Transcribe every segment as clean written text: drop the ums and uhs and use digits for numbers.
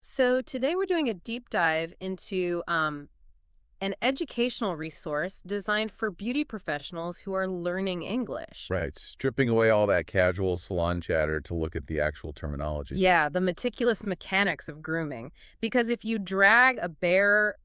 So today we're doing a deep dive into an educational resource designed for beauty professionals who are learning English. Right, stripping away all that casual salon chatter to look at the actual terminology. Yeah, the meticulous mechanics of grooming. Because if you drag a bare,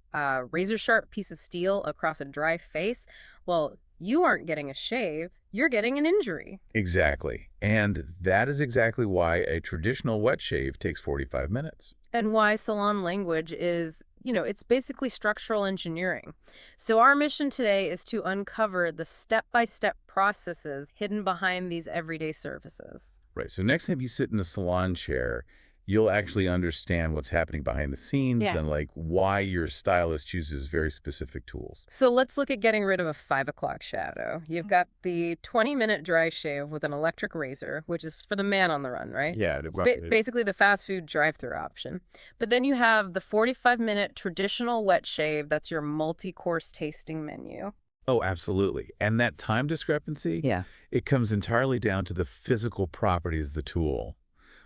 razor sharp piece of steel across a dry face, well, you aren't getting a shave, you're getting an injury. Exactly. And that is exactly why a traditional wet shave takes 45 minutes. And why salon language is, it's basically structural engineering. So, our mission today is to uncover the step by step processes hidden behind these everyday services. Right, so next time you sit in a salon chair, you'll actually understand what's happening behind the scenes Yeah. and like why your stylist chooses very specific tools. So, let's look at getting rid of a 5 o'clock shadow. You've got the 20-minute dry shave with an electric razor, which is for the man on the run, right? Yeah, Basically, the fast food drive through option. But then you have the 45-minute traditional wet shave that's your multi course tasting menu. oh, absolutely. And that time discrepancy, Yeah. it comes entirely down to the physical properties of the tool.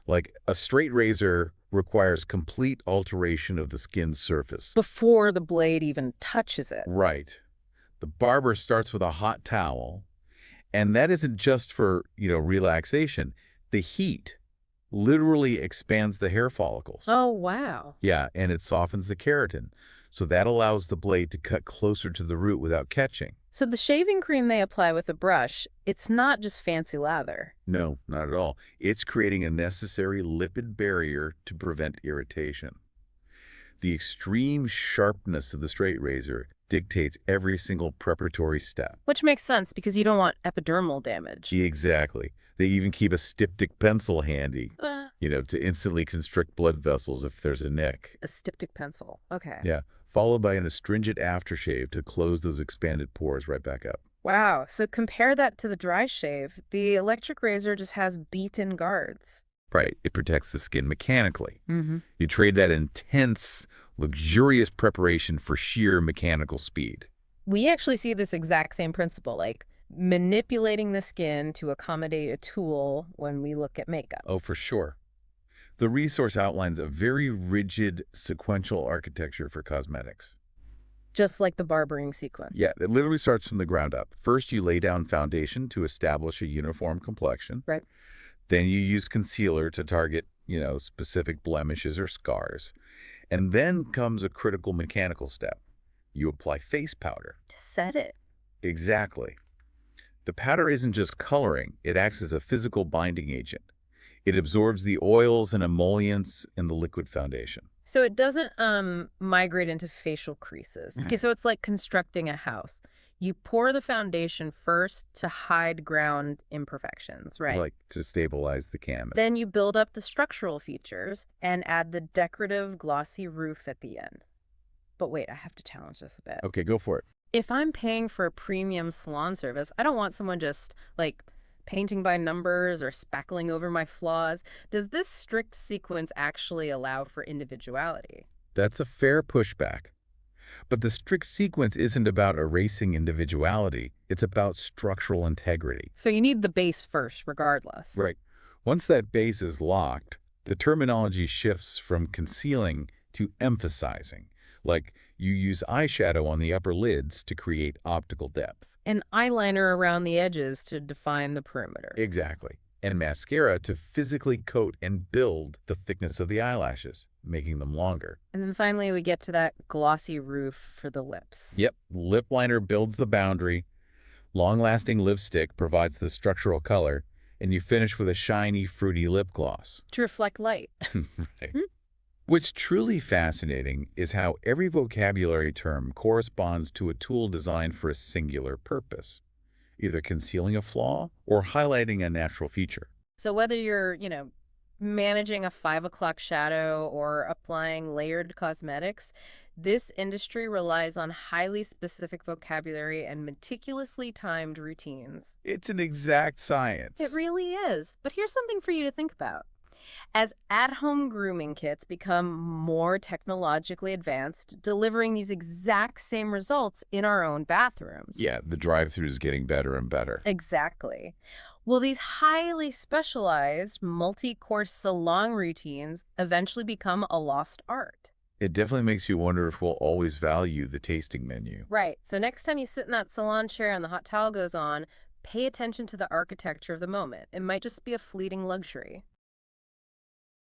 Like a straight razor requires complete alteration of the skin's surface. Before the blade even touches it. Right. The barber starts with a hot towel, and that isn't just for, relaxation. The heat literally expands the hair follicles. Oh, wow. Yeah, and it softens the keratin. So that allows the blade to cut closer to the root without catching. So the shaving cream they apply with a brush, it's not just fancy lather. No, not at all. It's creating a necessary lipid barrier to prevent irritation. The extreme sharpness of the straight razor dictates every single preparatory step. Which makes sense because you don't want epidermal damage. Exactly. They even keep a styptic pencil handy, Uh, to instantly constrict blood vessels if there's a nick. a styptic pencil. Okay. Yeah, followed by an astringent aftershave to close those expanded pores right back up. Wow. So compare that to the dry shave. The electric razor just has beat-in guards. Right, it protects the skin mechanically. Mm-hmm. You trade that intense, luxurious preparation for sheer mechanical speed. We actually see this exact same principle, like manipulating the skin to accommodate a tool when we look at makeup. Oh, for sure. The resource outlines a very rigid sequential architecture for cosmetics. Just like the barbering sequence. Yeah, it literally starts from the ground up. First, you lay down foundation to establish a uniform complexion. Right. Then you use concealer to target, specific blemishes or scars. And then comes a critical mechanical step. You apply face powder. To set it. Exactly. The powder isn't just coloring, it acts as a physical binding agent. It absorbs the oils and emollients in the liquid foundation. So it doesn't migrate into facial creases. Mhm. Okay, so it's like constructing a house. You pour the foundation first to hide ground imperfections, right? Like to stabilize the canvas. Then you build up the structural features and add the decorative glossy roof at the end. But wait, I have to challenge this a bit. Okay, go for it. If I'm paying for a premium salon service, I don't want someone just like painting by numbers or spackling over my flaws. Does this strict sequence actually allow for individuality? That's a fair pushback. But the strict sequence isn't about erasing individuality, it's about structural integrity. So you need the base first, regardless. Right. Once that base is locked, the terminology shifts from concealing to emphasizing. Like you use eyeshadow on the upper lids to create optical depth. And eyeliner around the edges to define the perimeter. Exactly. And mascara to physically coat and build the thickness of the eyelashes, making them longer. And then finally, we get to that glossy roof for the lips. Yep, lip liner builds the boundary, long-lasting lipstick provides the structural color, and you finish with a shiny, fruity lip gloss. To reflect light. Right. What's truly fascinating is how every vocabulary term corresponds to a tool designed for a singular purpose, either concealing a flaw or highlighting a natural feature. So whether you're, managing a 5 o'clock shadow or applying layered cosmetics, this industry relies on highly specific vocabulary and meticulously timed routines. It's an exact It science. really is. But here's something for you to think about. As at-home grooming kits become more technologically advanced, delivering these exact same results in our own bathrooms. Yeah, the drive-through is getting better and better. Exactly. Well, these highly specialized multi-course salon routines eventually become a lost art. It definitely makes you wonder if we'll always value the tasting menu. Right. So next time you sit in that salon chair and the hot towel goes on, pay attention to the architecture of the moment. It might just be a fleeting luxury.